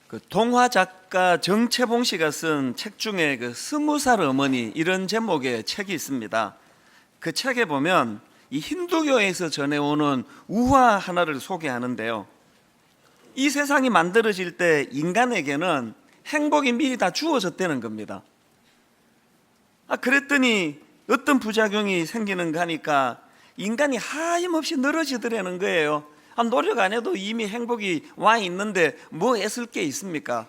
그 동화 작가 정채봉 씨가 쓴 책 중에 그 20살 어머니 이런 제목의 책이 있습니다. 그 책에 보면 이 힌두교에서 전해오는 우화 하나를 소개하는데요. 이 세상이 만들어질 때 인간에게는 행복이 미리 다 주어졌다는 겁니다. 그랬더니 어떤 부작용이 생기는가 하니까 인간이 하염없이 늘어지더라는 거예요. 노력 안 해도 이미 행복이 와 있는데 뭐 애쓸 게 있습니까?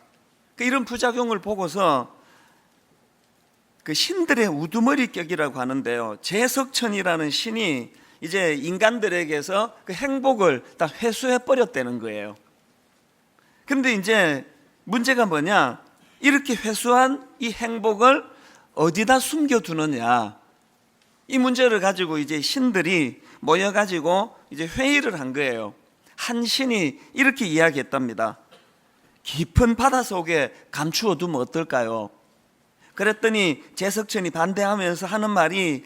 이런 부작용을 보고서 그 신들의 우두머리격이라고 하는데요, 제석천이라는 신이 이제 인간들에게서 그 행복을 다 회수해 버렸다는 거예요. 근데 이제 문제가 뭐냐, 이렇게 회수한 이 행복을 어디다 숨겨두느냐, 이 문제를 가지고 이제 신들이 모여가지고 이제 회의를 한 거예요. 한 신이 이렇게 이야기했답니다. 깊은 바다 속에 감추어 두면 어떨까요? 그랬더니 제석천이 반대하면서 하는 말이,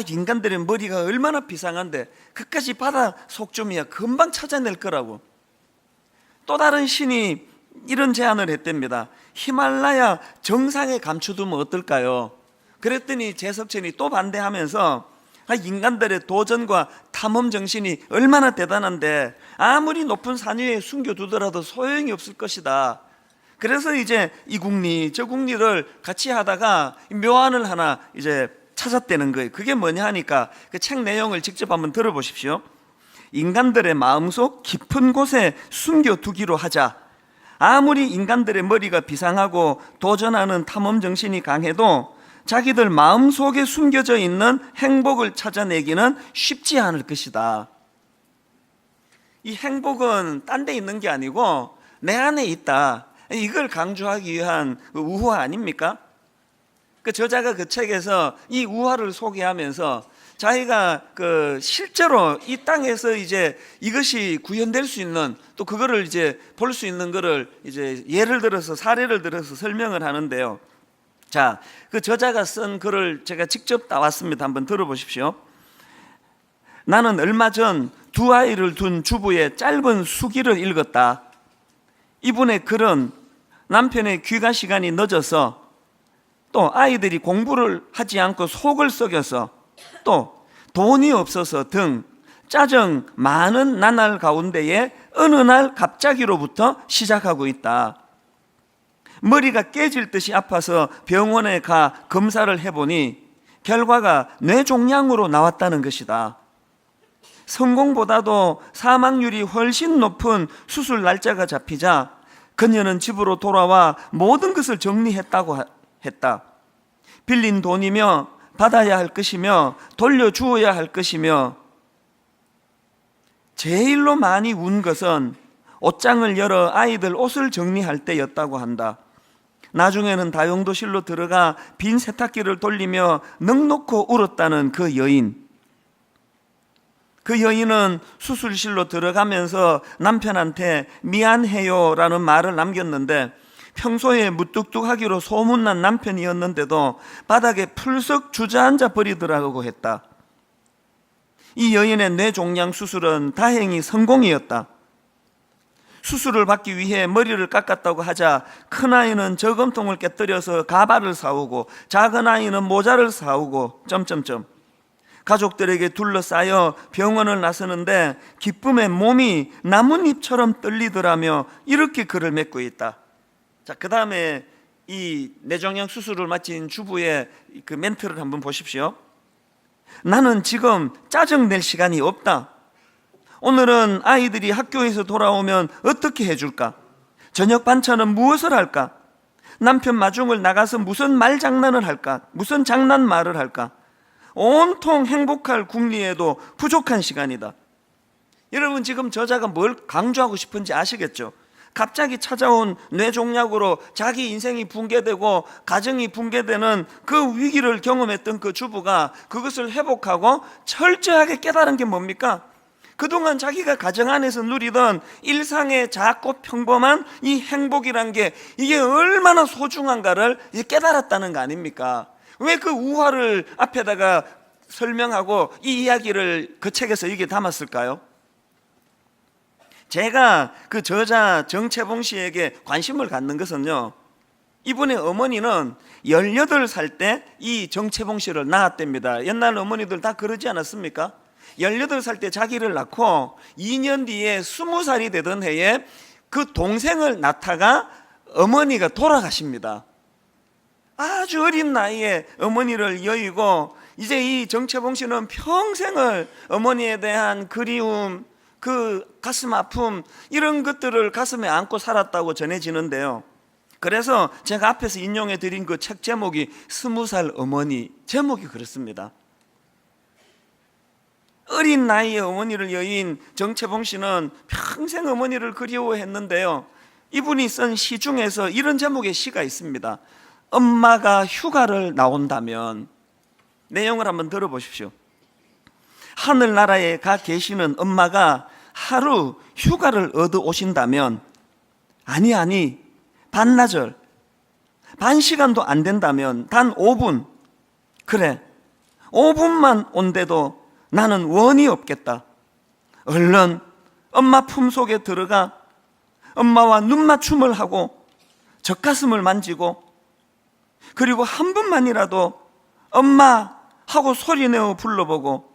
인간들의 머리가 얼마나 비상한데 그까지 바다 속쯤이야 금방 찾아낼 거라고. 또 다른 신이 이런 제안을 했답니다. 히말라야 정상에 감춰두면 어떨까요? 그랬더니 제석천이 또 반대하면서 인간들의 도전과 탐험 정신이 얼마나 대단한데 아무리 높은 산 위에 숨겨두더라도 소용이 없을 것이다. 그래서 이제 이 국리 저 국리를 같이 하다가 묘안을 하나 이제 찾았다는 거예요. 그게 뭐냐 하니까 그 책 내용을 직접 한번 들어보십시오. 인간들의 마음속 깊은 곳에 숨겨두기로 하자. 아무리 인간들의 머리가 비상하고 도전하는 탐험 정신이 강해도 자기들 마음속에 숨겨져 있는 행복을 찾아내기는 쉽지 않을 것이다. 이 행복은 딴 데 있는 게 아니고 내 안에 있다. 이걸 강조하기 위한 우화 아닙니까? 그 저자가 그 책에서 이 우화를 소개하면서 자기가 그 실제로 이 땅에서 이제 이것이 구현될 수 있는, 또 그거를 이제 볼 수 있는 거를 이제 예를 들어서 사례를 들어서 설명을 하는데요. 자, 그 저자가 쓴 글을 제가 직접 따왔습니다. 한번 들어보십시오. 나는 얼마 전 두 아이를 둔 주부의 짧은 수기를 읽었다. 이분의 글은 남편의 귀가 시간이 늦어서, 또 아이들이 공부를 하지 않고 속을 썩여서, 또 돈이 없어서 등 짜증 많은 나날 가운데에 어느 날 갑자기로부터 시작하고 있다. 머리가 깨질 듯이 아파서 병원에 가 검사를 해보니 결과가 뇌종양으로 나왔다는 것이다. 성공보다도 사망률이 훨씬 높은 수술 날짜가 잡히자 그녀는 집으로 돌아와 모든 것을 정리했다고 했다. 빌린 돈이며 받아야 할 것이며 돌려주어야 할 것이며, 제일로 많이 운 것은 옷장을 열어 아이들 옷을 정리할 때였다고 한다. 나중에는 다용도실로 들어가 빈 세탁기를 돌리며 넋놓고 울었다는 그 여인. 그 여인은 수술실로 들어가면서 남편한테 미안해요 라는 말을 남겼는데, 평소에 무뚝뚝하기로 소문난 남편이었는데도 바닥에 풀썩 주저앉아 버리더라고 했다. 이 여인의 뇌종양 수술은 다행히 성공이었다. 수술을 받기 위해 머리를 깎았다고 하자 큰아이는 저금통을 깨뜨려서 가발을 사오고 작은 아이는 모자를 사오고 가족들에게 둘러싸여 병원을 나서는데 기쁨에 몸이 나뭇잎처럼 떨리더라며 이렇게 글을 맺고 있다. 자, 그 다음에 이 뇌종양 수술을 마친 주부의 그 멘트를 한번 보십시오. 나는 지금 짜증낼 시간이 없다. 오늘은 아이들이 학교에서 돌아오면 어떻게 해줄까? 저녁 반찬은 무엇을 할까? 남편 마중을 나가서 무슨 말장난을 할까? 무슨 장난말을 할까? 온통 행복할 궁리에도 부족한 시간이다. 여러분, 지금 저자가 뭘 강조하고 싶은지 아시겠죠? 갑자기 찾아온 뇌종양으로 자기 인생이 붕괴되고 가정이 붕괴되는 그 위기를 경험했던 그 주부가 그것을 회복하고 철저하게 깨달은 게 뭡니까? 그동안 자기가 가정 안에서 누리던 일상의 작고 평범한 이 행복이란 게 이게 얼마나 소중한가를 이제 깨달았다는 거 아닙니까? 왜 그 우화를 앞에다가 설명하고 이 이야기를 그 책에서 이게 담았을까요? 제가 그 저자 정채봉 씨에게 관심을 갖는 것은요, 이분의 어머니는 18살 때 이 정채봉 씨를 낳았답니다. 옛날 어머니들 다 그러지 않았습니까? 18살 때 자기를 낳고 2년 뒤에 20살이 되던 해에 그 동생을 낳다가 어머니가 돌아가십니다. 아주 어린 나이에 어머니를 여의고, 이제 이 정채봉 씨는 평생을 어머니에 대한 그리움, 그 가슴 아픔, 이런 것들을 가슴에 안고 살았다고 전해지는데요. 그래서 제가 앞에서 인용해 드린 그 책 제목이 20살 어머니, 제목이 그렇습니다. 어린 나이에 어머니를 여인 정채봉 씨는 평생 어머니를 그리워했는데요, 이분이 쓴 시 중에서 이런 제목의 시가 있습니다. 엄마가 휴가를 나온다면. 내용을 한번 들어보십시오. 하늘나라에 가 계시는 엄마가 하루 휴가를 얻어 오신다면, 아니 반나절, 반 시간도 안 된다면 단 5분, 그래 5분만 온데도 나는 원이 없겠다. 얼른 엄마 품속에 들어가 엄마와 눈맞춤을 하고 젖가슴을 만지고, 그리고 한 번만이라도 엄마 하고 소리내어 불러보고,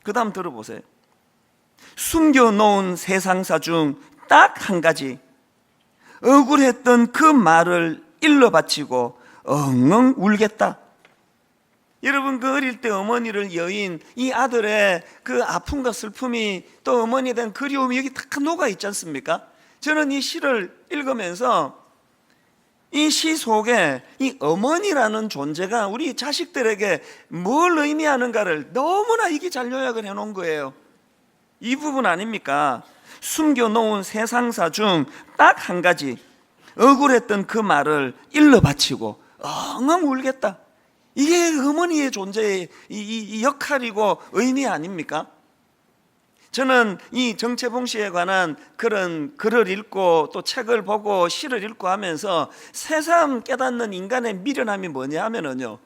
그 다음 들어보세요. 숨겨놓은 세상사 중 딱 한 가지, 억울했던 그 말을 일러 바치고 엉엉 울겠다. 여러분, 그 어릴 때 어머니를 여인 이 아들의 그 아픔과 슬픔이, 또 어머니에 대한 그리움이 여기 다 녹아 있지 않습니까? 저는 이 시를 읽으면서 이 시 속에 이 어머니라는 존재가 우리 자식들에게 뭘 의미하는가를 너무나 이게 잘 요약을 해놓은 거예요. 이 부분 아닙니까? 숨겨놓은 세상사 중 딱 한 가지, 억울했던 그 말을 일러 바치고 엉엉 울겠다. 이게 어머니의 존재의 이 역할이고 의미 아닙니까? 저는 이 정채봉 씨에 관한 그런 글을 읽고 또 책을 보고 시를 읽고 하면서 새삼 깨닫는 인간의 미련함이 뭐냐 하면은요,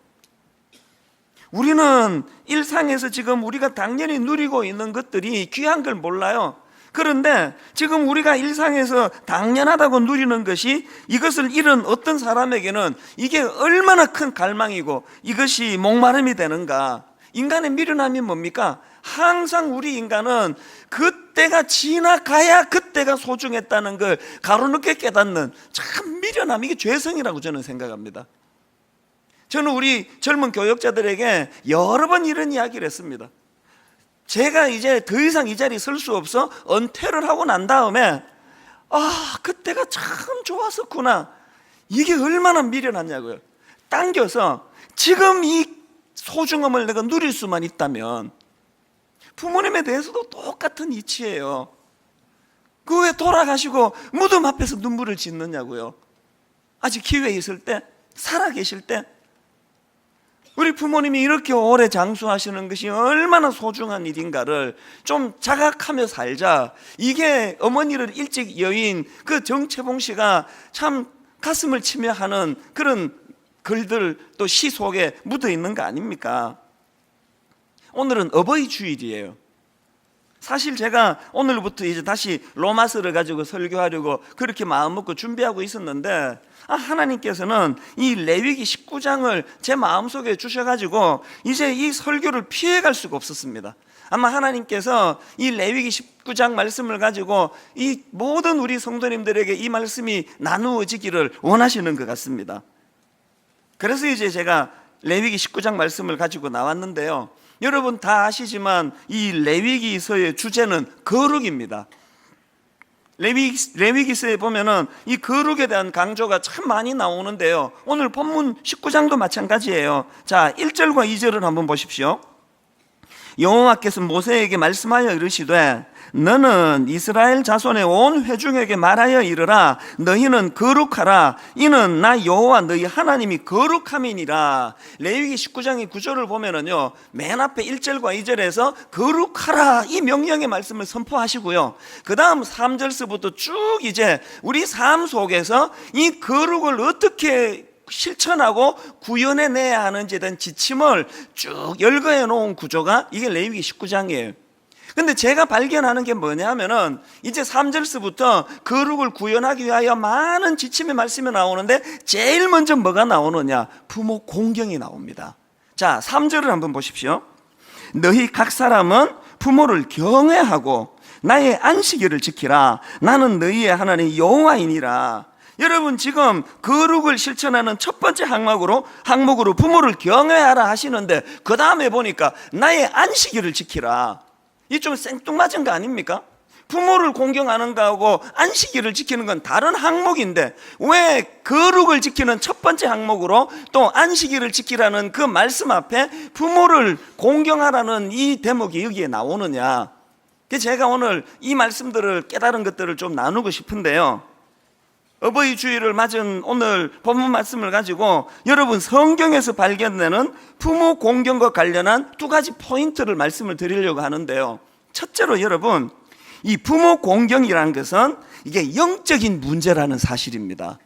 우리는 일상에서 지금 우리가 당연히 누리고 있는 것들이 귀한 걸 몰라요. 그런데 지금 우리가 일상에서 당연하다고 누리는 것이, 이것을 잃은 어떤 사람에게는 이게 얼마나 큰 갈망이고 이것이 목마름이 되는가. 인간의 미련함이 뭡니까? 항상 우리 인간은 그때가 지나가야 그때가 소중했다는 걸 가로늦게 깨닫는 참 미련함, 이게 죄성이라고 저는 생각합니다. 저는 우리 젊은 교역자들에게 여러 번 이런 이야기를 했습니다. 제가 이제 더 이상 이 자리에 설 수 없어 은퇴를 하고 난 다음에, 그때가 참 좋았었구나, 이게 얼마나 미련하냐고요. 당겨서 지금 이 소중함을 내가 누릴 수만 있다면, 부모님에 대해서도 똑같은 이치예요. 그 왜 돌아가시고 무덤 앞에서 눈물을 짓느냐고요. 아직 기회 있을 때, 살아계실 때 우리 부모님이 이렇게 오래 장수하시는 것이 얼마나 소중한 일인가를 좀 자각하며 살자. 이게 어머니를 일찍 여인 그 정채봉 씨가 참 가슴을 치며 하는 그런 글들, 또 시 속에 묻어 있는 거 아닙니까? 오늘은 어버이 주일이에요. 사실 제가 오늘부터 이제 다시 로마서를 가지고 설교하려고 그렇게 마음 먹고 준비하고 있었는데, 하나님께서는 이 레위기 19장을 제 마음속에 주셔가지고 이제 이 설교를 피해갈 수가 없었습니다. 아마 하나님께서 이 레위기 19장 말씀을 가지고 이 모든 우리 성도님들에게 이 말씀이 나누어지기를 원하시는 것 같습니다. 그래서 이제 제가 레위기 19장 말씀을 가지고 나왔는데요, 여러분 다 아시지만 이 레위기서의 주제는 거룩입니다. 레위기서에 보면은 이 거룩에 대한 강조가 참 많이 나오는데요, 오늘 본문 19장도 마찬가지예요. 자, 1절과 2절을 한번 보십시오. 여호와께서 모세에게 말씀하여 이르시되, 너는 이스라엘 자손의 온 회중에게 말하여 이르라. 너희는 거룩하라. 이는 나 여호와 너희 하나님이 거룩함이니라. 레위기 19장의 9절을 보면은요, 맨 앞에 1절과 2절에서 거룩하라 이 명령의 말씀을 선포하시고요, 그 다음 3절서부터 쭉 이제 우리 삶 속에서 이 거룩을 어떻게 실천하고 구현해내야 하는지에 대한 지침을 쭉 열거해 놓은 구조가 이게 레위기 19장이에요. 근데 제가 발견하는 게 뭐냐면은 이제 3절서부터 거룩을 구현하기 위하여 많은 지침의 말씀이 나오는데 제일 먼저 뭐가 나오느냐? 부모 공경이 나옵니다. 자, 3절을 한번 보십시오. 너희 각 사람은 부모를 경외하고 나의 안식일을 지키라. 나는 너희의 하나님 여호와이니라. 여러분, 지금 거룩을 실천하는 첫 번째 항목으로 부모를 경외하라 하시는데 그 다음에 보니까 나의 안식일을 지키라. 이 좀 생뚱맞은 거 아닙니까? 부모를 공경하는 거하고 안식일을 지키는 건 다른 항목인데 왜 거룩을 지키는 첫 번째 항목으로 또 안식일을 지키라는 그 말씀 앞에 부모를 공경하라는 이 대목이 여기에 나오느냐? 제가 오늘 이 말씀들을 깨달은 것들을 좀 나누고 싶은데요, 어버이 주일을 맞은 오늘 본문 말씀을 가지고 여러분 성경에서 발견되는 부모 공경과 관련한 두 가지 포인트를 말씀을 드리려고 하는데요, 첫째로 여러분, 이 부모 공경이라는 것은 이게 영적인 문제라는 사실입니다.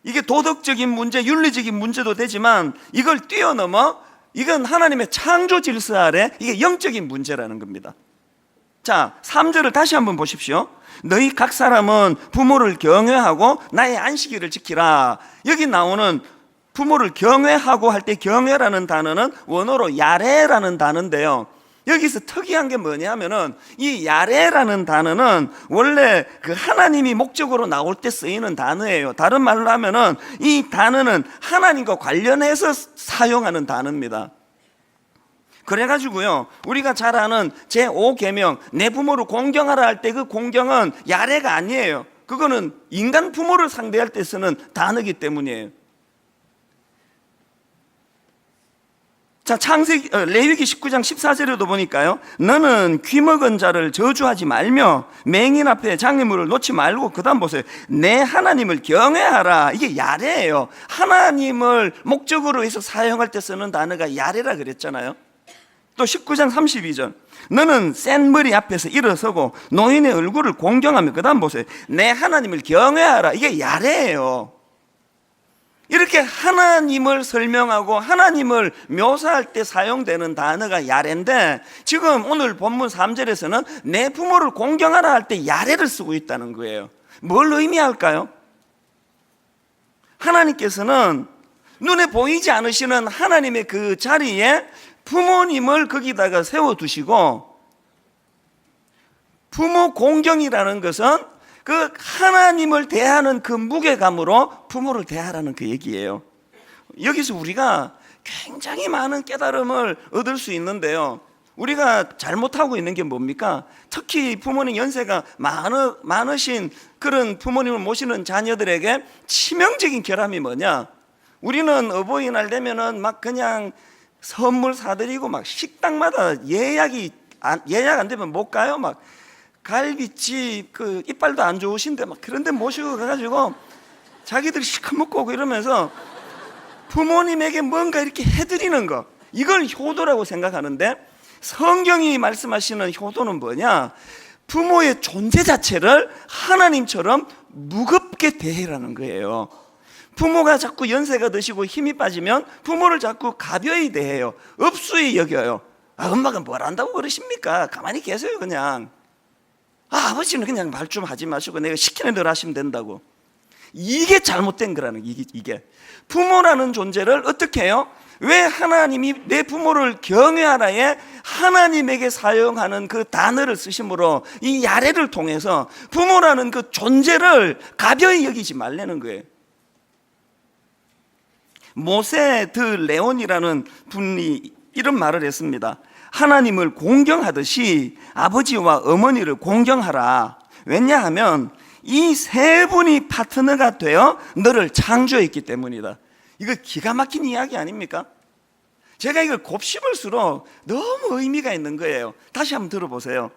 이게 도덕적인 문제, 윤리적인 문제도 되지만 이걸 뛰어넘어 이건 하나님의 창조 질서 아래 이게 영적인 문제라는 겁니다. 자, 3절을 다시 한번 보십시오. 너희 각 사람은 부모를 경외하고 나의 안식일을 지키라. 여기 나오는 부모를 경외하고 할 때 경외라는 단어는 원어로 야레라는 단어인데요, 여기서 특이한 게 뭐냐면은 이 야레라는 단어는 원래 그 하나님이 목적으로 나올 때 쓰이는 단어예요. 다른 말로 하면은 이 단어는 하나님과 관련해서 사용하는 단어입니다. 그래가지고요, 우리가 잘 아는 제5계명 내 부모를 공경하라 할 때 그 공경은 야레가 아니에요. 그거는 인간 부모를 상대할 때 쓰는 단어이기 때문이에요. 자, 레위기 19장 14절에도 보니까요, 너는 귀먹은 자를 저주하지 말며 맹인 앞에 장애물을 놓지 말고, 그 다음 보세요. 내 하나님을 경외하라. 이게 야레예요. 하나님을 목적으로 해서 사용할 때 쓰는 단어가 야레라 그랬잖아요. 또 19장 32절 너는 센 머리 앞에서 일어서고 노인의 얼굴을 공경하며, 그 다음 보세요. 내 하나님을 경외하라. 이게 야레예요. 이렇게 하나님을 설명하고 하나님을 묘사할 때 사용되는 단어가 야레인데, 지금 오늘 본문 3절에서는 내 부모를 공경하라 할 때 야레를 쓰고 있다는 거예요. 뭘 의미할까요? 하나님께서는 눈에 보이지 않으시는 하나님의 그 자리에 부모님을 거기다가 세워두시고, 부모 공경이라는 것은 그 하나님을 대하는 그 무게감으로 부모를 대하라는 그 얘기예요. 여기서 우리가 굉장히 많은 깨달음을 얻을 수 있는데요, 우리가 잘못하고 있는 게 뭡니까? 특히 부모님 연세가 많으신 그런 부모님을 모시는 자녀들에게 치명적인 결함이 뭐냐? 우리는 어버이날 되면은 막 그냥 선물 사드리고 막 식당마다 예약 안 되면 못 가요. 막 갈비집 그 이빨도 안 좋으신데 막 그런데 모시고 가가지고 자기들이 시커 먹고 오고 이러면서 부모님에게 뭔가 이렇게 해드리는 거, 이걸 효도라고 생각하는데 성경이 말씀하시는 효도는 뭐냐? 부모의 존재 자체를 하나님처럼 무겁게 대해라는 거예요. 부모가 자꾸 연세가 드시고 힘이 빠지면 부모를 자꾸 가벼이 대해요. 업수히 여겨요. 엄마가 뭘 안다고 그러십니까? 가만히 계세요 그냥. 아버지는 그냥 말 좀 하지 마시고 내가 시키는 대로 하시면 된다고. 이게 잘못된 거라는, 이게 부모라는 존재를 어떻게 해요? 왜 하나님이 내 부모를 경외하라에 하나님에게 사용하는 그 단어를 쓰심으로 이 야레를 통해서 부모라는 그 존재를 가벼이 여기지 말라는 거예요. 모세 드 레온이라는 분이 이런 말을 했습니다. 하나님을 공경하듯이 아버지와 어머니를 공경하라. 왜냐하면 이 세 분이 파트너가 되어 너를 창조했기 때문이다. 이거 기가 막힌 이야기 아닙니까? 제가 이걸 곱씹을수록 너무 의미가 있는 거예요. 다시 한번 들어보세요.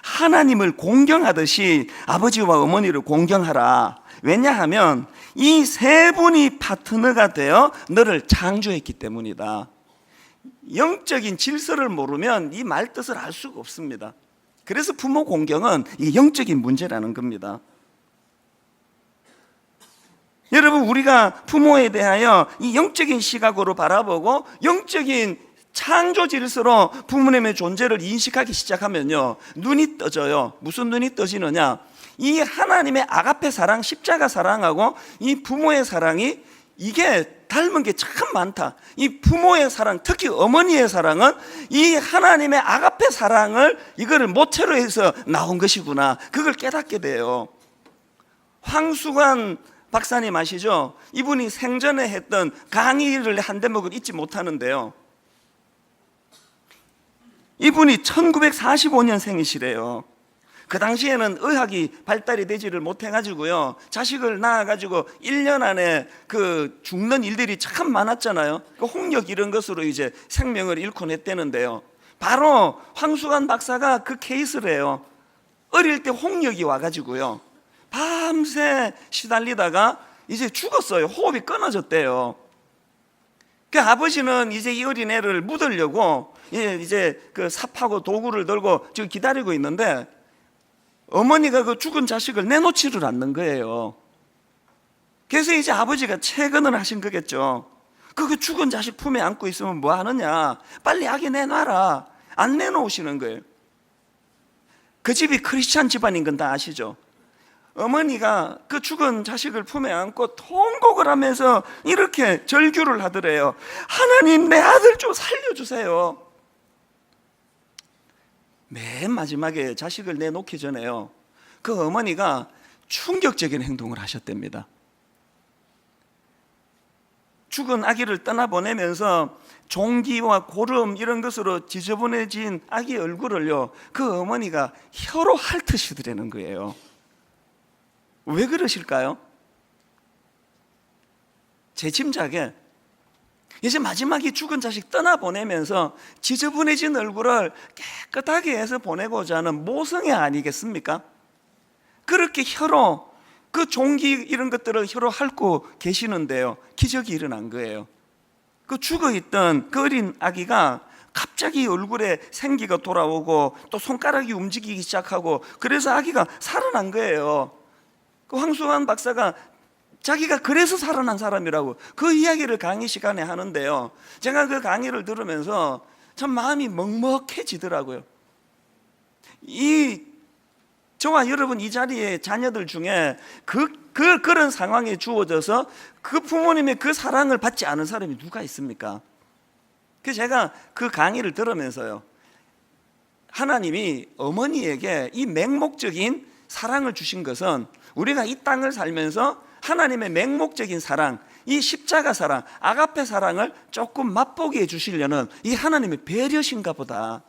하나님을 공경하듯이 아버지와 어머니를 공경하라. 왜냐하면 이 세 분이 파트너가 되어 너를 창조했기 때문이다. 영적인 질서를 모르면 이 말 뜻을 알 수가 없습니다. 그래서 부모 공경은 이 영적인 문제라는 겁니다. 여러분, 우리가 부모에 대하여 이 영적인 시각으로 바라보고 영적인 창조 질서로 부모님의 존재를 인식하기 시작하면요, 눈이 떠져요. 무슨 눈이 떠지느냐? 이 하나님의 아가페 사랑, 십자가 사랑하고 이 부모의 사랑이 이게 닮은 게 참 많다. 이 부모의 사랑, 특히 어머니의 사랑은 이 하나님의 아가페 사랑을 이거를 모체로 해서 나온 것이구나, 그걸 깨닫게 돼요. 황수관 박사님 아시죠? 이분이 생전에 했던 강의를 한 대목을 잊지 못하는데요, 이분이 1945년생이시래요. 그 당시에는 의학이 발달이 되지를 못해가지고요, 자식을 낳아가지고 1년 안에 그 죽는 일들이 참 많았잖아요. 그 홍역 이런 것으로 이제 생명을 잃곤 했다는데요, 바로 황수관 박사가 그 케이스래요. 어릴 때 홍역이 와가지고요, 밤새 시달리다가 이제 죽었어요. 호흡이 끊어졌대요. 그 아버지는 이제 이 어린애를 묻으려고 이제 그 삽하고 도구를 들고 지금 기다리고 있는데, 어머니가 그 죽은 자식을 내놓지를 않는 거예요. 그래서 이제 아버지가 채근을 하신 거겠죠. 그 죽은 자식 품에 안고 있으면 뭐 하느냐, 빨리 아기 내놔라. 안 내놓으시는 거예요. 그 집이 크리스찬 집안인 건 다 아시죠? 어머니가 그 죽은 자식을 품에 안고 통곡을 하면서 이렇게 절규를 하더래요. 하나님, 내 아들 좀 살려주세요. 맨 마지막에 자식을 내놓기 전에요, 그 어머니가 충격적인 행동을 하셨답니다. 죽은 아기를 떠나보내면서 종기와 고름 이런 것으로 지저분해진 아기 얼굴을요, 그 어머니가 혀로 핥으시더라는 거예요. 왜 그러실까요? 제 짐작에 이제 마지막에 죽은 자식 떠나보내면서 지저분해진 얼굴을 깨끗하게 해서 보내고자 하는 모성애 아니겠습니까? 그렇게 혀로 그 종기 이런 것들을 혀로 핥고 계시는데요, 기적이 일어난 거예요. 그 죽어있던 그 어린 아기가 갑자기 얼굴에 생기가 돌아오고 또 손가락이 움직이기 시작하고, 그래서 아기가 살아난 거예요. 그 황수환 박사가 자기가 그래서 살아난 사람이라고 그 이야기를 강의 시간에 하는데요, 제가 그 강의를 들으면서 참 마음이 먹먹해지더라고요. 저와 여러분 이 자리에 자녀들 중에 그런 상황에 주어져서 그 부모님의 그 사랑을 받지 않은 사람이 누가 있습니까? 그래서 제가 그 강의를 들으면서요, 하나님이 어머니에게 이 맹목적인 사랑을 주신 것은 우리가 이 땅을 살면서 하나님의 맹목적인 사랑, 이 십자가 사랑, 아가페 사랑을 조금 맛보게 해주시려는 이 하나님의 배려신가 보다.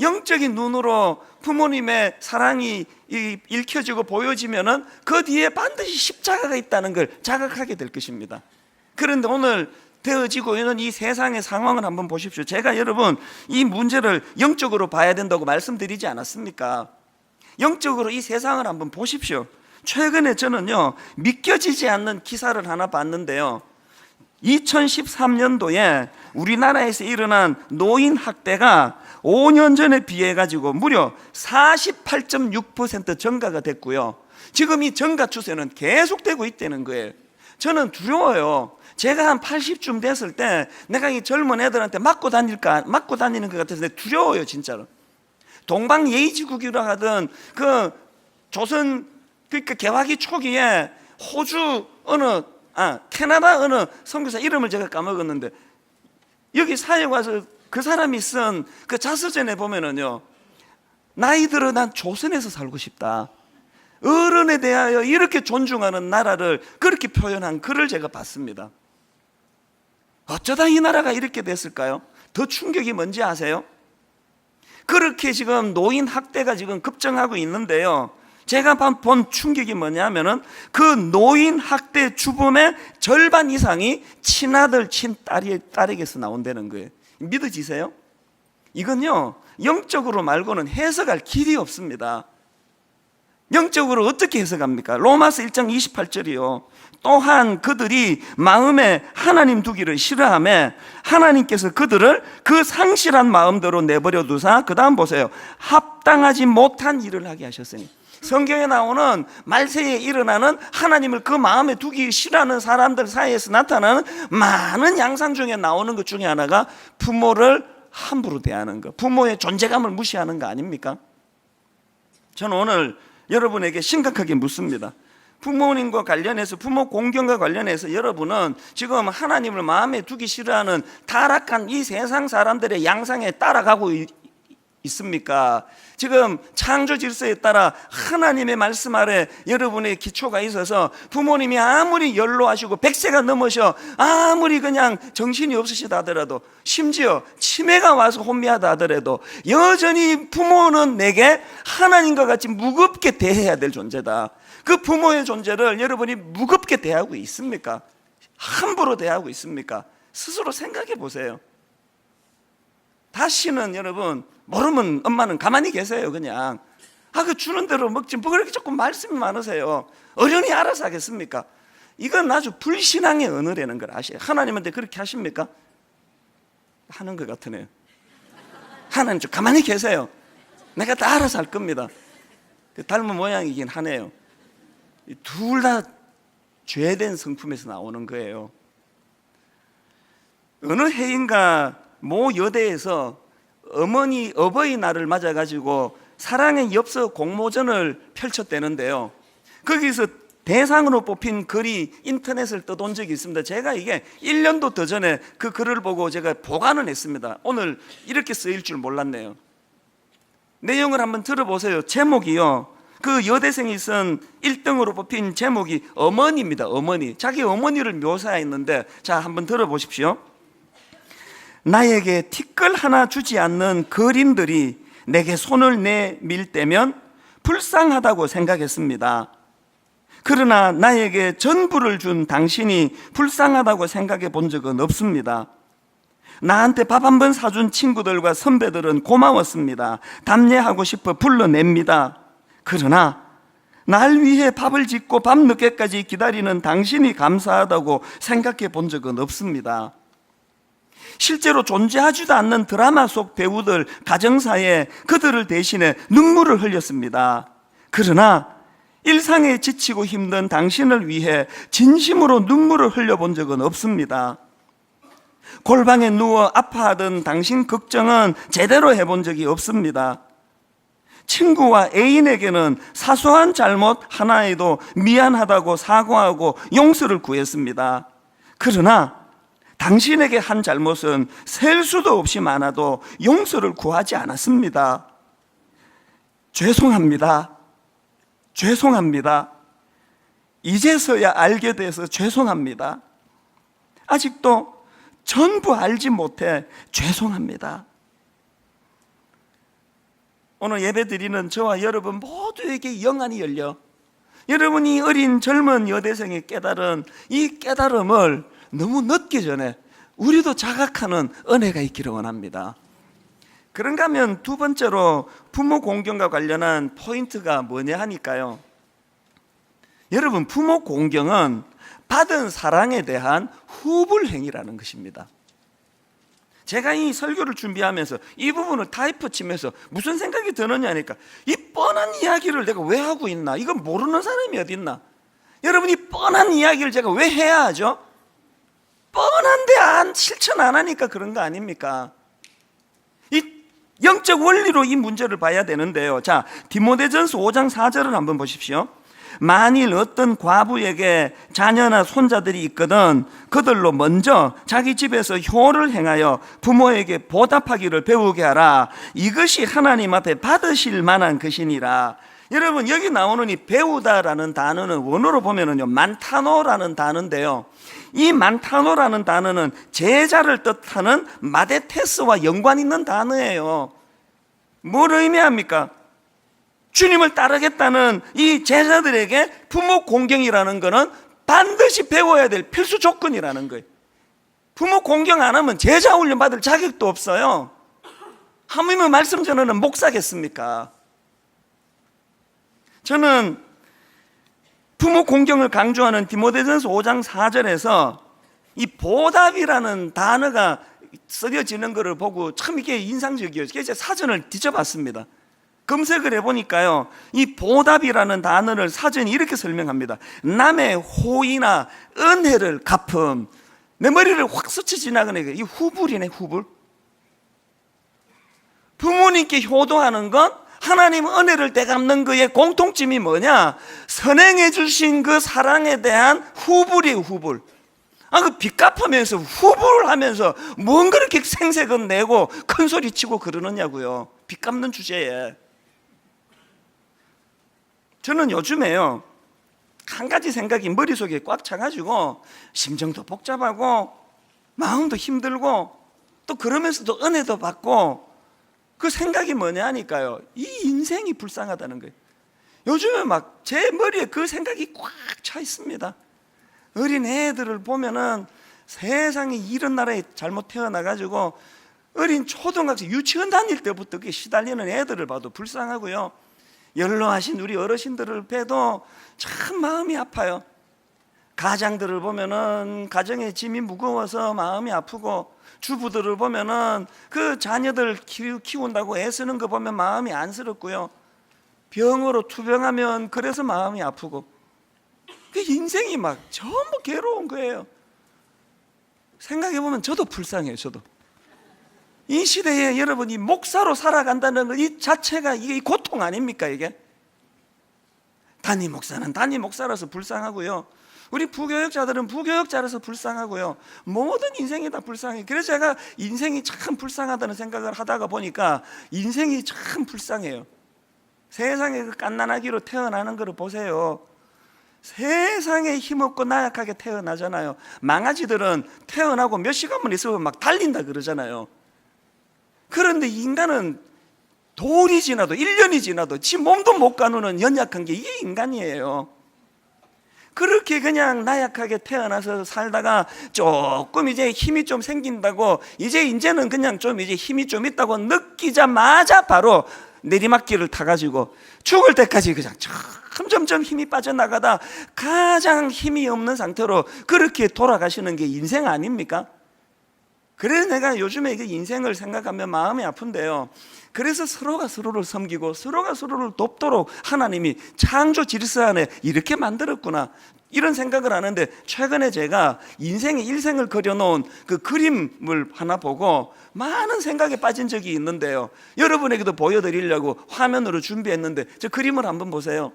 영적인 눈으로 부모님의 사랑이 읽혀지고 보여지면은 그 뒤에 반드시 십자가가 있다는 걸 자각하게 될 것입니다. 그런데 오늘 되어지고 있는 이 세상의 상황을 한번 보십시오. 제가 여러분 이 문제를 영적으로 봐야 된다고 말씀드리지 않았습니까? 영적으로 이 세상을 한번 보십시오. 최근에 저는요, 믿겨지지 않는 기사를 하나 봤는데요, 2013년도에 우리나라에서 일어난 노인 학대가 5년 전에 비해 가지고 무려 48.6% 증가가 됐고요, 지금 이 증가 추세는 계속되고 있다는 거예요. 저는 두려워요. 제가 한 80쯤 됐을 때 내가 이 젊은 애들한테 맞고 다니는 것 같아서 두려워요, 진짜로. 동방예의지국이라 하던 그 조선 그러니까 개화기 초기에 호주 캐나다 어느 선교사 이름을 제가 까먹었는데, 여기 사회 와서 그 사람이 쓴 그 자서전에 보면은요, 나이 들어 난 조선에서 살고 싶다, 어른에 대하여 이렇게 존중하는 나라를 그렇게 표현한 글을 제가 봤습니다. 어쩌다 이 나라가 이렇게 됐을까요? 더 충격이 뭔지 아세요? 그렇게 지금 노인 학대가 지금 급증하고 있는데요, 제가 본 충격이 뭐냐면은 그 노인 학대 주범의 절반 이상이 친아들, 친딸에게서 나온다는 거예요. 믿어지세요? 이건요, 영적으로 말고는 해석할 길이 없습니다. 영적으로 어떻게 해석합니까? 로마서 1장 28절이요. 또한 그들이 마음에 하나님 두기를 싫어하며 하나님께서 그들을 그 상실한 마음대로 내버려 두사, 그 다음 보세요, 합당하지 못한 일을 하게 하셨으니. 성경에 나오는 말세에 일어나는 하나님을 그 마음에 두기 싫어하는 사람들 사이에서 나타나는 많은 양상 중에 나오는 것 중에 하나가 부모를 함부로 대하는 것, 부모의 존재감을 무시하는 거 아닙니까? 저는 오늘 여러분에게 심각하게 묻습니다. 부모님과 관련해서, 부모 공경과 관련해서 여러분은 지금 하나님을 마음에 두기 싫어하는 타락한 이 세상 사람들의 양상에 따라가고 있습니까? 지금 창조 질서에 따라 하나님의 말씀 아래 여러분의 기초가 있어서 부모님이 아무리 연로하시고 100세가 넘으셔, 아무리 그냥 정신이 없으시다 하더라도, 심지어 치매가 와서 혼미하다 하더라도 여전히 부모는 내게 하나님과 같이 무겁게 대해야 될 존재다. 그 부모의 존재를 여러분이 무겁게 대하고 있습니까? 함부로 대하고 있습니까? 스스로 생각해 보세요. 다시는 여러분, 모르면 엄마는 가만히 계세요. 그냥 그 주는 대로 먹지 뭐 그렇게 조금 말씀이 많으세요. 어련히 알아서 하겠습니까? 이건 아주 불신앙의 언어라는 걸 아셔요. 하나님한테 그렇게 하십니까? 하는 것 같으네요. 하나님 좀 가만히 계세요. 내가 다 알아서 할 겁니다. 닮은 모양이긴 하네요. 둘 다 죄된 성품에서 나오는 거예요. 어느 해인가 모 여대에서 어버이날을 맞아가지고 사랑의 엽서 공모전을 펼쳤대는데요. 거기서 대상으로 뽑힌 글이 인터넷을 떠돈 적이 있습니다. 제가 이게 1년도 더 전에 그 글을 보고 제가 보관을 했습니다. 오늘 이렇게 쓰일 줄 몰랐네요. 내용을 한번 들어보세요. 제목이요, 그 여대생이 쓴 1등으로 뽑힌 제목이 어머니입니다. 어머니. 자기 어머니를 묘사했는데, 자, 한번 들어보십시오. 나에게 티끌 하나 주지 않는 거린들이 내게 손을 내밀 때면 불쌍하다고 생각했습니다. 그러나 나에게 전부를 준 당신이 불쌍하다고 생각해 본 적은 없습니다. 나한테 밥 한 번 사준 친구들과 선배들은 고마웠습니다. 답례하고 싶어 불러냅니다. 그러나 날 위해 밥을 짓고 밤늦게까지 기다리는 당신이 감사하다고 생각해 본 적은 없습니다. 실제로 존재하지도 않는 드라마 속 배우들, 가정사에 그들을 대신해 눈물을 흘렸습니다. 그러나 일상에 지치고 힘든 당신을 위해 진심으로 눈물을 흘려본 적은 없습니다. 골방에 누워 아파하던 당신 걱정은 제대로 해본 적이 없습니다. 친구와 애인에게는 사소한 잘못 하나에도 미안하다고 사과하고 용서를 구했습니다. 그러나 당신에게 한 잘못은 셀 수도 없이 많아도 용서를 구하지 않았습니다. 죄송합니다. 죄송합니다. 이제서야 알게 돼서 죄송합니다. 아직도 전부 알지 못해 죄송합니다. 오늘 예배 드리는 저와 여러분 모두에게 영안이 열려 여러분이 어린 젊은 여대생이 깨달은 이 깨달음을 너무 늦기 전에 우리도 자각하는 은혜가 있기를 원합니다. 그런가 하면 두 번째로 부모 공경과 관련한 포인트가 뭐냐 하니까요, 여러분, 부모 공경은 받은 사랑에 대한 후불 행위라는 것입니다. 제가 이 설교를 준비하면서 이 부분을 타이프 치면서 무슨 생각이 드느냐 하니까, 이 뻔한 이야기를 내가 왜 하고 있나? 이건 모르는 사람이 어디 있나? 여러분, 이 뻔한 이야기를 제가 왜 해야 하죠? 뻔한데 실천 안 하니까 그런 거 아닙니까? 이 영적 원리로 이 문제를 봐야 되는데요. 자, 디모데전서 5장 4절을 한번 보십시오. 만일 어떤 과부에게 자녀나 손자들이 있거든 그들로 먼저 자기 집에서 효를 행하여 부모에게 보답하기를 배우게 하라. 이것이 하나님 앞에 받으실 만한 것이니라. 여러분, 여기 나오는 이 배우다라는 단어는 원어로 보면은요, 만타노라는 단어인데요, 이 만타노라는 단어는 제자를 뜻하는 마데테스와 연관 있는 단어예요. 뭘 의미합니까? 주님을 따르겠다는 이 제자들에게 부모 공경이라는 것은 반드시 배워야 될 필수 조건이라는 거예요. 부모 공경 안 하면 제자 훈련 받을 자격도 없어요. 하물며 말씀 전하는 목사겠습니까? 저는 부모 공경을 강조하는 디모데전서 5장 4절에서 이 보답이라는 단어가 쓰여지는 것을 보고 참 이게 인상적이었어요. 그래서 사전을 뒤져봤습니다. 검색을 해보니까요, 이 보답이라는 단어를 사전이 이렇게 설명합니다. 남의 호의나 은혜를 갚음. 내 머리를 확 스쳐 지나가는 이 후불이네, 후불. 부모님께 효도하는 건 하나님 은혜를 되갚는 그의 공통점이 뭐냐? 선행해 주신 그 사랑에 대한 후불이에요, 후불. 그 빚 갚으면서 후불하면서 뭔 그렇게 생색은 내고 큰 소리 치고 그러느냐고요. 빚 갚는 주제에. 저는 요즘에요, 한 가지 생각이 머릿속에 꽉 차가지고 심정도 복잡하고 마음도 힘들고 또 그러면서도 은혜도 받고 그 생각이 뭐냐 하니까요, 이 인생이 불쌍하다는 거예요. 요즘에 막 제 머리에 그 생각이 꽉 차 있습니다. 어린 애들을 보면은 세상에 이런 나라에 잘못 태어나가지고 어린 초등학생 유치원 다닐 때부터 그게 시달리는 애들을 봐도 불쌍하고요, 연로하신 우리 어르신들을 뵈도 참 마음이 아파요. 가장들을 보면은 가정의 짐이 무거워서 마음이 아프고, 주부들을 보면은 그 자녀들 키운다고 애쓰는 거 보면 마음이 안쓰럽고요, 병으로 투병하면 그래서 마음이 아프고, 그 인생이 막 전부 괴로운 거예요. 생각해보면 저도 불쌍해요. 저도 이 시대에 여러분이 목사로 살아간다는 것 이 자체가 이게 고통 아닙니까? 이게 담임 목사는 담임 목사라서 불쌍하고요, 우리 부교역자들은 부교역자라서 불쌍하고요, 모든 인생이 다 불쌍해요. 그래서 제가 인생이 참 불쌍하다는 생각을 하다가 보니까 인생이 참 불쌍해요. 세상에 그 갓난아기로 태어나는 거를 보세요. 세상에 힘없고 나약하게 태어나잖아요. 망아지들은 태어나고 몇 시간만 있으면 막 달린다 그러잖아요. 그런데 인간은 돌이 지나도 1년이 지나도 지 몸도 못 가누는 연약한 게 이게 인간이에요. 그렇게 그냥 나약하게 태어나서 살다가 조금 이제 힘이 좀 생긴다고 이제는 그냥 좀 이제 힘이 좀 있다고 느끼자마자 바로 내리막길을 타가지고 죽을 때까지 그냥 점점 힘이 빠져나가다 가장 힘이 없는 상태로 그렇게 돌아가시는 게 인생 아닙니까? 그래서 내가 요즘에 그 인생을 생각하면 마음이 아픈데요, 그래서 서로가 서로를 섬기고 서로가 서로를 돕도록 하나님이 창조 질서 안에 이렇게 만들었구나, 이런 생각을 하는데, 최근에 제가 인생의 일생을 그려놓은 그 그림을 하나 보고 많은 생각에 빠진 적이 있는데요, 여러분에게도 보여드리려고 화면으로 준비했는데 저 그림을 한번 보세요.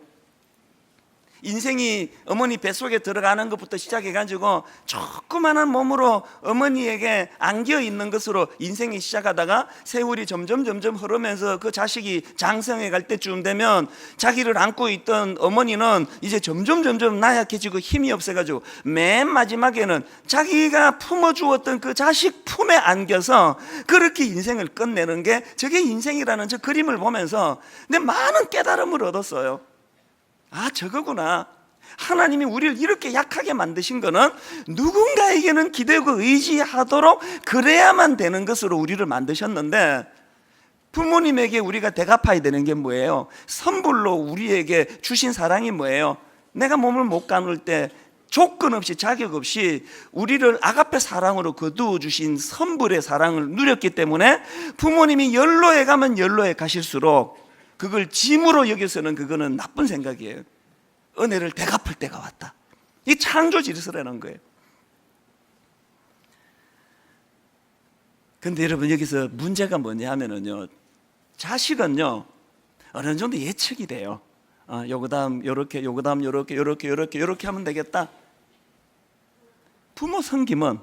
인생이 어머니 뱃속에 들어가는 것부터 시작해가지고 조그마한 몸으로 어머니에게 안겨 있는 것으로 인생이 시작하다가 세월이 점점 흐르면서 그 자식이 장성해 갈 때쯤 되면 자기를 안고 있던 어머니는 이제 점점 나약해지고 힘이 없어가지고 맨 마지막에는 자기가 품어주었던 그 자식 품에 안겨서 그렇게 인생을 끝내는 게 저게 인생이라는 저 그림을 보면서 내 많은 깨달음을 얻었어요. 아, 저거구나. 하나님이 우리를 이렇게 약하게 만드신 거는 누군가에게는 기대고 의지하도록 그래야만 되는 것으로 우리를 만드셨는데, 부모님에게 우리가 대갚아야 되는 게 뭐예요? 선불로 우리에게 주신 사랑이 뭐예요? 내가 몸을 못 가눌 때 조건 없이 자격 없이 우리를 아가페 사랑으로 거두어 주신 선불의 사랑을 누렸기 때문에 부모님이 연로에 가면 연로에 가실수록 그걸 짐으로 여겨서는 그거는 나쁜 생각이에요. 은혜를 되갚을 때가 왔다. 이 창조 질서라는 거예요. 근데 여러분, 여기서 문제가 뭐냐 하면은요, 자식은요 어느 정도 예측이 돼요. 요거 다음 요렇게, 요거 다음 요렇게 하면 되겠다. 부모 섬김은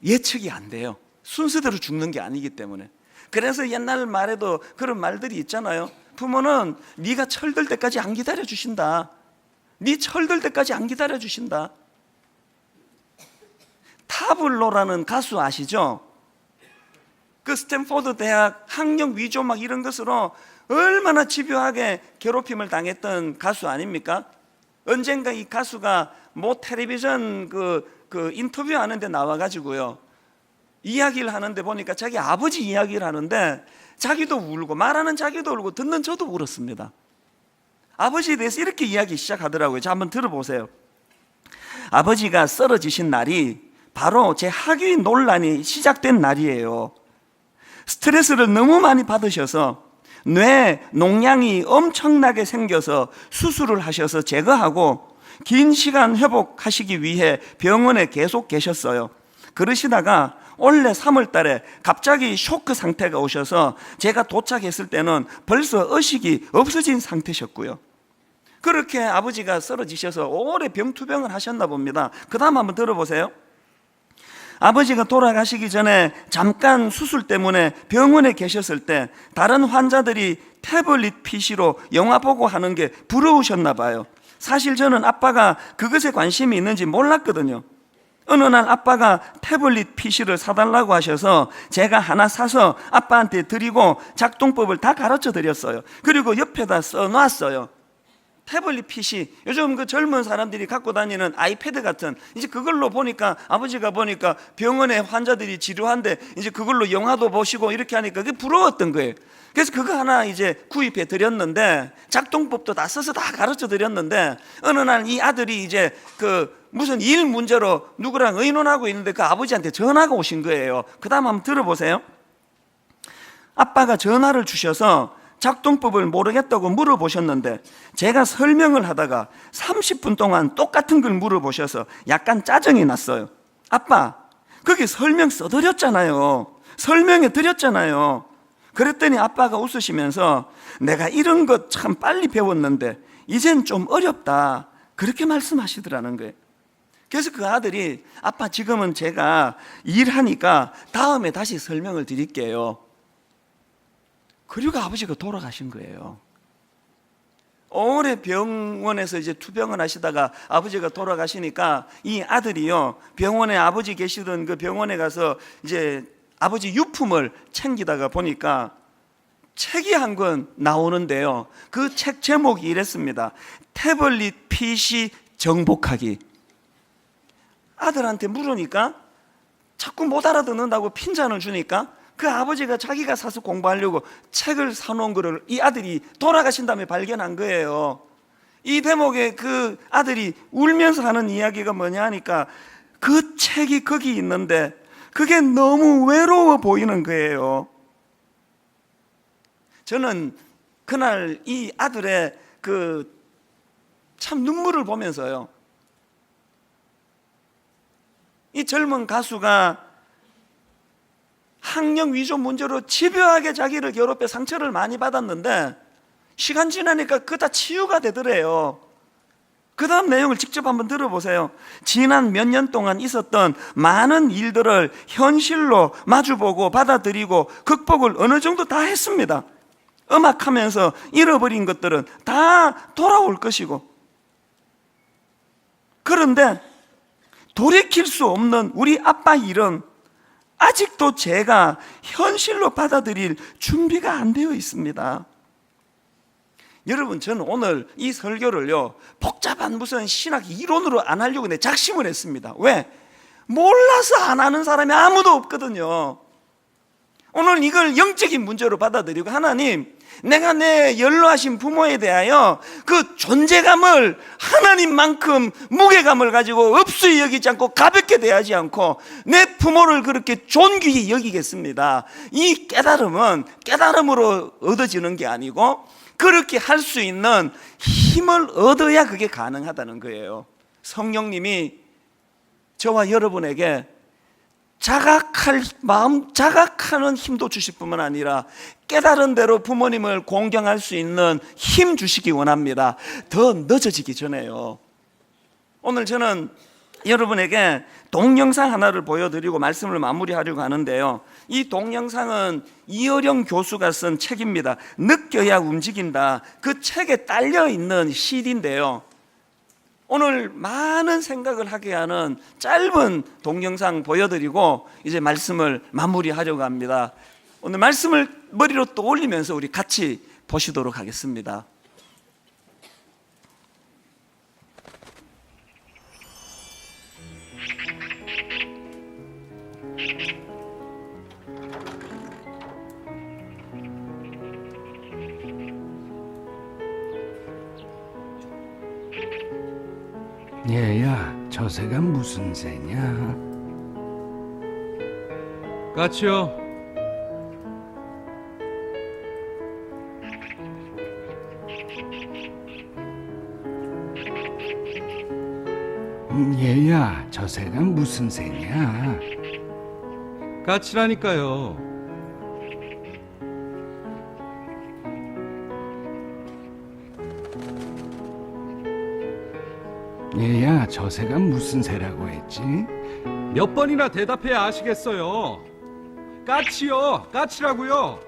예측이 안 돼요. 순서대로 죽는 게 아니기 때문에. 그래서 옛날 말에도 그런 말들이 있잖아요. 부모는 네가 철들 때까지 안 기다려 주신다. 네 철들 때까지 안 기다려 주신다. 타블로라는 가수 아시죠? 그 스탠포드 대학 학력 위조 막 이런 것으로 얼마나 집요하게 괴롭힘을 당했던 가수 아닙니까? 언젠가 이 가수가 모 텔레비전 그 인터뷰 하는데 나와가지고요, 이야기를 하는데 보니까 자기 아버지 이야기를 하는데 자기도 울고, 말하는 자기도 울고 듣는 저도 울었습니다. 아버지에 대해서 이렇게 이야기 시작하더라고요. 자, 한번 들어보세요. 아버지가 쓰러지신 날이 바로 제 학위 논란이 시작된 날이에요. 스트레스를 너무 많이 받으셔서 뇌 농양이 엄청나게 생겨서 수술을 하셔서 제거하고 긴 시간 회복하시기 위해 병원에 계속 계셨어요. 그러시다가 올해 3월 달에 갑자기 쇼크 상태가 오셔서 제가 도착했을 때는 벌써 의식이 없어진 상태셨고요. 그렇게 아버지가 쓰러지셔서 오래 병투병을 하셨나 봅니다. 그 다음 한번 들어보세요. 아버지가 돌아가시기 전에 잠깐 수술 때문에 병원에 계셨을 때 다른 환자들이 태블릿 PC로 영화 보고 하는 게 부러우셨나 봐요. 사실 저는 아빠가 그것에 관심이 있는지 몰랐거든요. 어느 날 아빠가 태블릿 PC를 사달라고 하셔서 제가 하나 사서 아빠한테 드리고 작동법을 다 가르쳐 드렸어요. 그리고 옆에다 써놨어요. 태블릿 PC, 요즘 그 젊은 사람들이 갖고 다니는 아이패드 같은, 이제 그걸로 보니까 아버지가 보니까 병원에 환자들이 치료한데 이제 그걸로 영화도 보시고 이렇게 하니까 그게 부러웠던 거예요. 그래서 그거 하나 이제 구입해 드렸는데 작동법도 다 써서 다 가르쳐 드렸는데 어느 날 이 아들이 이제 그 무슨 일 문제로 누구랑 의논하고 있는데 그 아버지한테 전화가 오신 거예요. 그 다음 한번 들어보세요. 아빠가 전화를 주셔서 작동법을 모르겠다고 물어보셨는데 제가 설명을 하다가 30분 동안 똑같은 걸 물어보셔서 약간 짜증이 났어요. 아빠, 거기 설명 써드렸잖아요. 설명해 드렸잖아요. 그랬더니 아빠가 웃으시면서 내가 이런 것 참 빨리 배웠는데 이젠 좀 어렵다, 그렇게 말씀하시더라는 거예요. 그래서 그 아들이 아빠, 지금은 제가 일하니까 다음에 다시 설명을 드릴게요. 그리고 아버지가 돌아가신 거예요. 오래 병원에서 이제 투병을 하시다가 아버지가 돌아가시니까 이 아들이요, 병원에 아버지 계시던 그 병원에 가서 이제 아버지 유품을 챙기다가 보니까 책이 한 권 나오는데요. 그 책 제목이 이랬습니다. 태블릿 PC 정복하기. 아들한테 물으니까 자꾸 못 알아듣는다고 핀잔을 주니까 그 아버지가 자기가 사서 공부하려고 책을 사놓은 거를 이 아들이 돌아가신 다음에 발견한 거예요. 이 대목에 그 아들이 울면서 하는 이야기가 뭐냐 하니까 그 책이 거기 있는데 그게 너무 외로워 보이는 거예요. 저는 그날 이 아들의 그 참 눈물을 보면서요, 이 젊은 가수가 학력 위조 문제로 집요하게 자기를 괴롭혀 상처를 많이 받았는데 시간 지나니까 그거 다 치유가 되더래요. 그 다음 내용을 직접 한번 들어보세요. 지난 몇 년 동안 있었던 많은 일들을 현실로 마주보고 받아들이고 극복을 어느 정도 다 했습니다. 음악하면서 잃어버린 것들은 다 돌아올 것이고, 그런데 돌이킬 수 없는 우리 아빠 일은 아직도 제가 현실로 받아들일 준비가 안 되어 있습니다. 여러분, 저는 오늘 이 설교를요, 복잡한 무슨 신학 이론으로 안 하려고 내 작심을 했습니다. 왜? 몰라서 안 하는 사람이 아무도 없거든요. 오늘 이걸 영적인 문제로 받아들이고, 하나님, 내가 내 연로하신 부모에 대하여 그 존재감을 하나님만큼 무게감을 가지고 업수히 여기지 않고 가볍게 대하지 않고 내 부모를 그렇게 존귀히 여기겠습니다. 이 깨달음은 깨달음으로 얻어지는 게 아니고 그렇게 할 수 있는 힘을 얻어야 그게 가능하다는 거예요. 성령님이 저와 여러분에게 자각할 마음, 자각하는 힘도 주실 뿐만 아니라 깨달은 대로 부모님을 공경할 수 있는 힘 주시기 원합니다. 더 늦어지기 전에요. 오늘 저는 여러분에게 동영상 하나를 보여드리고 말씀을 마무리하려고 하는데요, 이 동영상은 이어령 교수가 쓴 책입니다. 느껴야 움직인다. 그 책에 딸려있는 CD인데요, 오늘 많은 생각을 하게 하는 짧은 동영상 보여드리고 이제 말씀을 마무리하려고 합니다. 오늘 말씀을 머리로 떠올리면서 우리 같이 보시도록 하겠습니다. 얘야, 저 새가 무슨 새냐? 까치요. 얘야, 저 새가 무슨 새냐? 까치라니까요. 얘야, 저 새가 무슨 새라고 했지? 몇 번이나 대답해야 아시겠어요. 까치요. 까치라고요.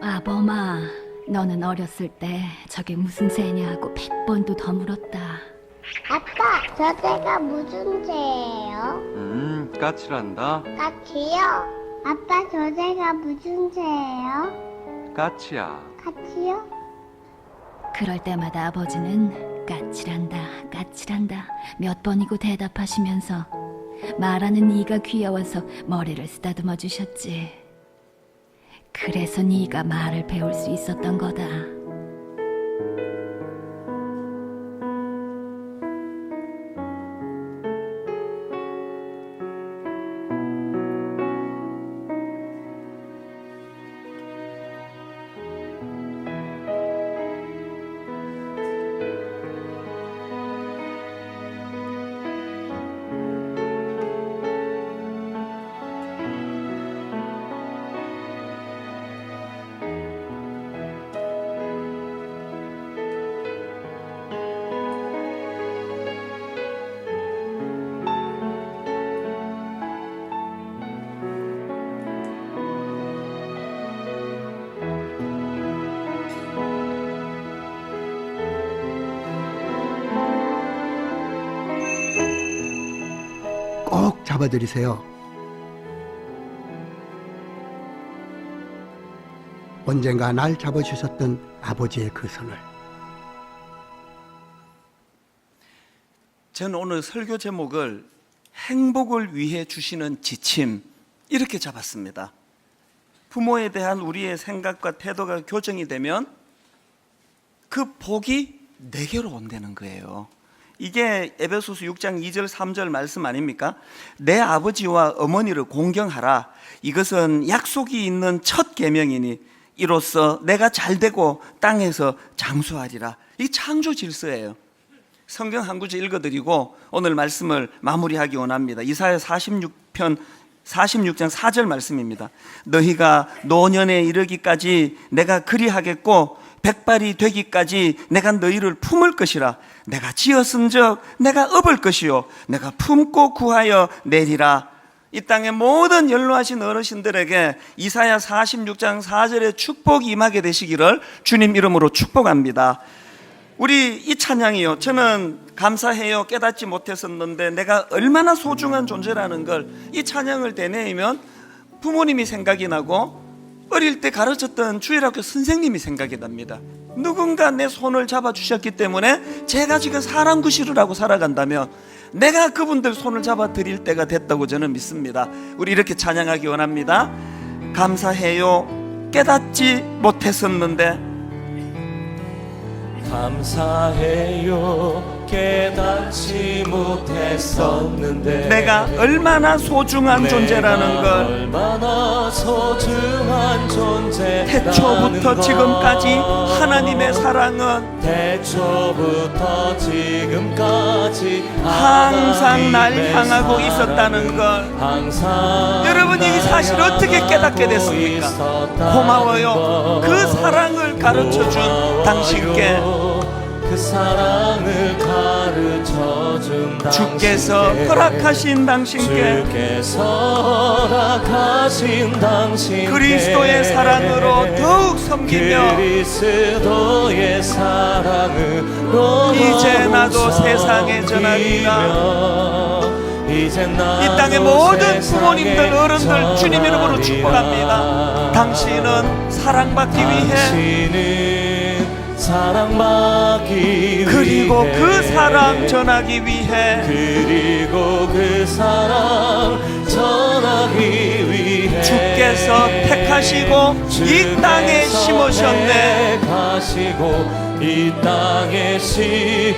아범아, 너는 어렸을 때 저게 무슨 새냐고 100번도 더 물었다. 아빠, 저 새가 무슨 새예요? 까치란다. 까치요? 아빠, 저 새가 무슨 새예요? 까치야. 까치요? 그럴 때마다 아버지는 까칠한다, 까칠한다 몇 번이고 대답하시면서 말하는 네가 귀여워서 머리를 쓰다듬어 주셨지. 그래서 네가 말을 배울 수 있었던 거다. 꼭 잡아드리세요. 언젠가 날 잡아주셨던 아버지의 그 손을. 저는 오늘 설교 제목을 행복을 위해 주시는 지침 이렇게 잡았습니다. 부모에 대한 우리의 생각과 태도가 교정이 되면 그 복이 내게로 온다는 거예요. 이게 에베소서 6장 2절 3절 말씀 아닙니까? 내 아버지와 어머니를 공경하라. 이것은 약속이 있는 첫 계명이니 이로써 내가 잘되고 땅에서 장수하리라. 이 창조 질서예요. 성경 한 구절 읽어드리고 오늘 말씀을 마무리하기 원합니다. 이사야 46장 4절 말씀입니다. 너희가 노년에 이르기까지 내가 그리하겠고 백발이 되기까지 내가 너희를 품을 것이라. 내가 지었은즉 내가 업을 것이요 내가 품고 구하여 내리라. 이 땅의 모든 연로하신 어르신들에게 이사야 46장 4절의 축복이 임하게 되시기를 주님 이름으로 축복합니다. 우리 이 찬양이요, 저는 감사해요 깨닫지 못했었는데 내가 얼마나 소중한 존재라는 걸 이 찬양을 되뇌이면 부모님이 생각이 나고 어릴 때 가르쳤던 주일학교 선생님이 생각이 납니다. 누군가 내 손을 잡아주셨기 때문에 제가 지금 사람 구실을 하고 살아간다면 내가 그분들 손을 잡아 드릴 때가 됐다고 저는 믿습니다. 우리 이렇게 찬양하기 원합니다. 감사해요 깨닫지 못했었는데 감사해요 깨닫지 못했었는데 내가 얼마나 소중한 존재라는 걸 얼마나 소중한 존재라는 태초부터 걸 지금까지 하나님의 사랑은 태초부터 지금까지 항상 날 하나님의 향하고 있었다는 걸 항상 여러분이 이 사실을 어떻게 깨닫게 됐습니까? 고마워요. 그 사랑을 가르쳐준 당신께 그 사랑을 가르쳐준 주께서 허락하신 당신께 허락하신 당신께 그리스도의 사랑으로 더욱 섬기며 그리스도의 사랑으로 이제 나도 세상에 전하리라. 이제 이 땅의 모든 부모님들 어른들 주님 이름으로 축복합니다. 당신은 사랑받기 위해 사랑받기 그리고 위해 그 사랑 전하기 위해 그리고 그 사랑 전하기 위해 택하시고 이 땅에 심으셨네. 가시고 이 땅에 심으셨네.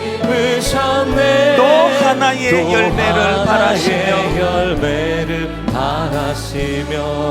또 하나의 또 열매를 하나의 바라시며. 열매를 바라시며.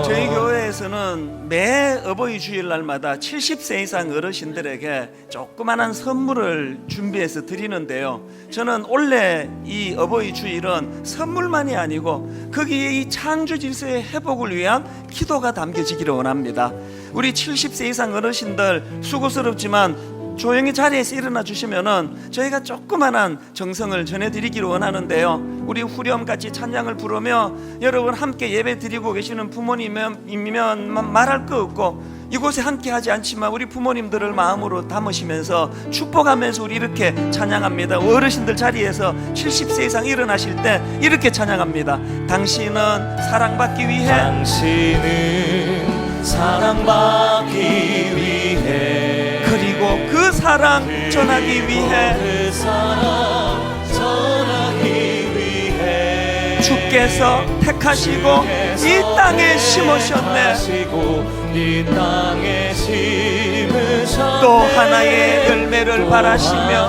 저희 교회에서는 매 어버이 주일날마다 70세 이상 어르신들에게 조그만한 선물을 준비해서 드리는데요. 저는 원래 이 어버이 주일은 선물만이 아니고 거기에 이 창조 질서의 회복을 위한 기도가 담겨지기를 원합니다. 우리 70세 이상 어르신들 수고스럽지만 조용히 자리에서 일어나 주시면은 저희가 조그만한 정성을 전해드리기를 원하는데요. 우리 후렴같이 찬양을 부르며 여러분 함께 예배 드리고 계시는 부모님이면 말할 거 없고 이곳에 함께 하지 않지만 우리 부모님들을 마음으로 담으시면서 축복하면서 우리 이렇게 찬양합니다. 어르신들 자리에서 70세 이상 일어나실 때 이렇게 찬양합니다. 당신은 사랑받기 위해, 당신은 사랑받기 위해, 그리고 그 사랑 전하기 위해, 그 사랑 전하기 위해 주께서 택하시고 이 땅에 심으셨네. 이 땅에 심으셨네. 또 하나의 열매를 바라시며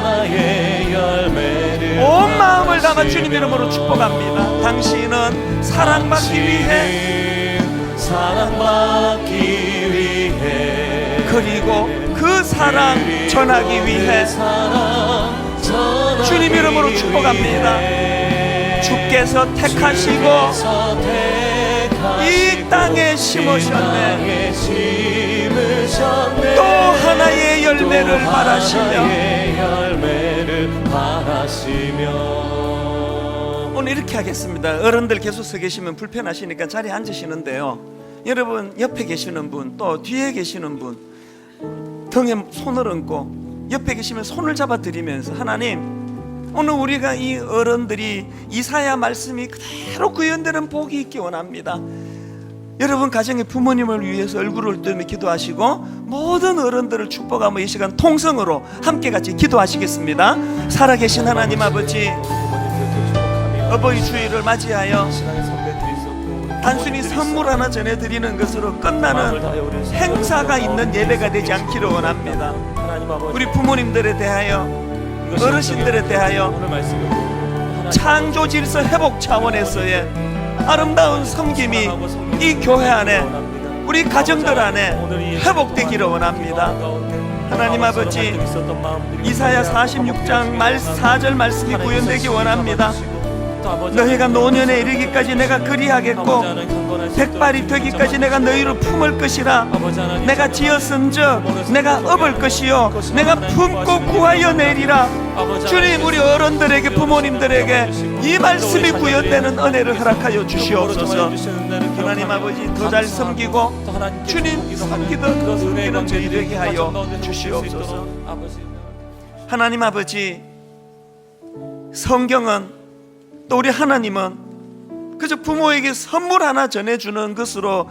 온 마음을 담아 주님 이름으로 축복합니다. 당신은 사랑받기 위해, 사랑받기 위해, 그리고 그 사랑 전하기 위해 주님 이름으로 축복합니다. 주께서 택하시고 이 땅에 심으셨네. 또 하나의 열매를 바라시며. 오늘 이렇게 하겠습니다. 어른들 계속 서 계시면 불편하시니까 자리에 앉으시는데요. 여러분 옆에 계시는 분, 또 뒤에 계시는 분 등에 손을 얹고 옆에 계시면 손을 잡아 드리면서 하나님, 오늘 우리가 이 어른들이 이사야 말씀이 그대로 구현되는 복이 있기 원합니다. 여러분 가정의 부모님을 위해서 얼굴을 뜨며 기도하시고 모든 어른들을 축복하며 이 시간 통성으로 함께 같이 기도하시겠습니다. 살아계신 하나님 아버지, 어버이 주일을 맞이하여 단순히 선물 하나 전해드리는 것으로 끝나는 행사가 있는 예배가 되지 않기를 원합니다. 우리 부모님들에 대하여, 어르신들에 대하여 창조 질서 회복 차원에서의 아름다운 섬김이 이 교회 안에, 우리 가정들 안에 회복되기를 원합니다. 하나님 아버지, 이사야 46장 4절 말씀이 구현되기 원합니다. 너희가 노년에 이르기까지 내가 그리하겠고 백발이 되기까지 내가 너희를 품을 것이라. 내가 지었은즉 내가 업을 것이요 내가 품고 구하여 내리라. 주님, 우리 어른들에게, 부모님들에게 이 말씀이 구현되는 은혜를 허락하여 주시옵소서. 하나님 아버지, 더 잘 섬기고 주님 섬기던 섬기는 저희 되게 하여 주시옵소서. 하나님 아버지, 성경은, 또 우리 하나님은 그저 부모에게 선물 하나 전해주는 것으로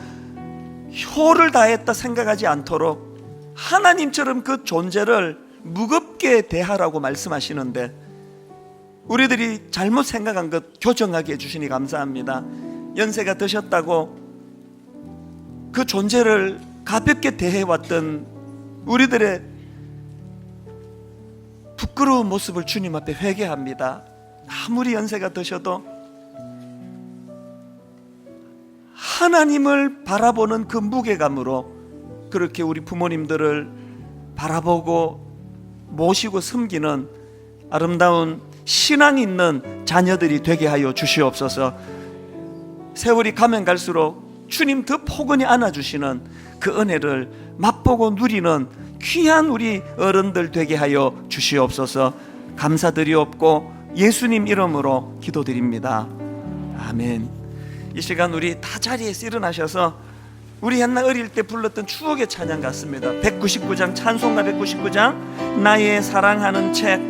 효를 다했다 생각하지 않도록 하나님처럼 그 존재를 무겁게 대하라고 말씀하시는데, 우리들이 잘못 생각한 것 교정하게 해주시니 감사합니다. 연세가 드셨다고 그 존재를 가볍게 대해왔던 우리들의 부끄러운 모습을 주님 앞에 회개합니다. 아무리 연세가 드셔도 하나님을 바라보는 그 무게감으로 그렇게 우리 부모님들을 바라보고 모시고 섬기는 아름다운 신앙 있는 자녀들이 되게 하여 주시옵소서. 세월이 가면 갈수록 주님 더 포근히 안아주시는 그 은혜를 맛보고 누리는 귀한 우리 어른들 되게 하여 주시옵소서. 감사드리옵고 예수님 이름으로 기도드립니다. 아멘. 이 시간 우리 다 자리에서 일어나셔서 우리 옛날 어릴 때 불렀던 추억의 찬양 같습니다. 199장, 찬송가 199장, 나의 사랑하는 책.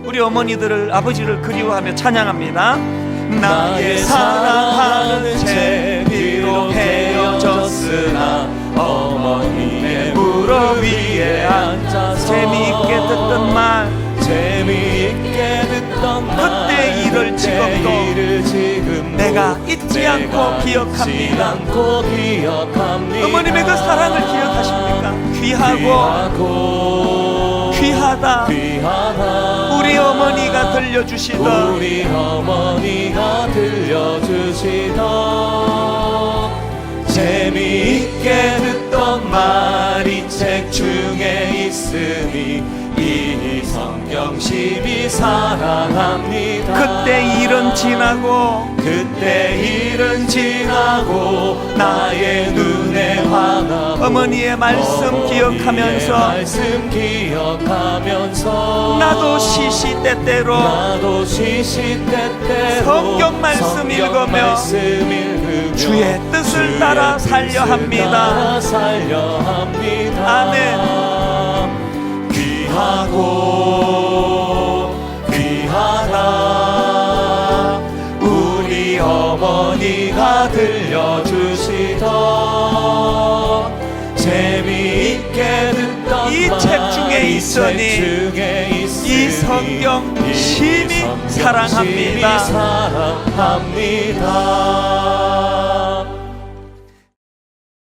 우리 어머니들을, 아버지를 그리워하며 찬양합니다. 나의 사랑하는 책, 비록 헤어졌으나 어머니의 무릎 위에 앉아서 재미있게 듣던 말, 재미있게 듣던 말, 그때 일을 지금도 지금 내가 내가 잊지 않고 기억합니다. 어머님의 그 사랑을 기억하십니까? 귀하고 귀하다 우리 어머니가 들려주시던 우리 어머니가 들려주시던 재미있게 듣던 말이 책 중에 있으니 이 성경 12 사랑합니다. 그때 일은 지나고 그때 일은 지나고 나의 눈에 화가 어머니의 말씀 기억하면서 말씀 기억하면서 나도 시시때때로 성경 말씀 읽으며 주의 뜻을 따라 살려 합니다. 아멘. 귀하고 귀하다 우리 어머니가 들려주시던 재미있게 듣던 이 책 중에 있으니 이 성경 심히 사랑합니다. 사랑합니다.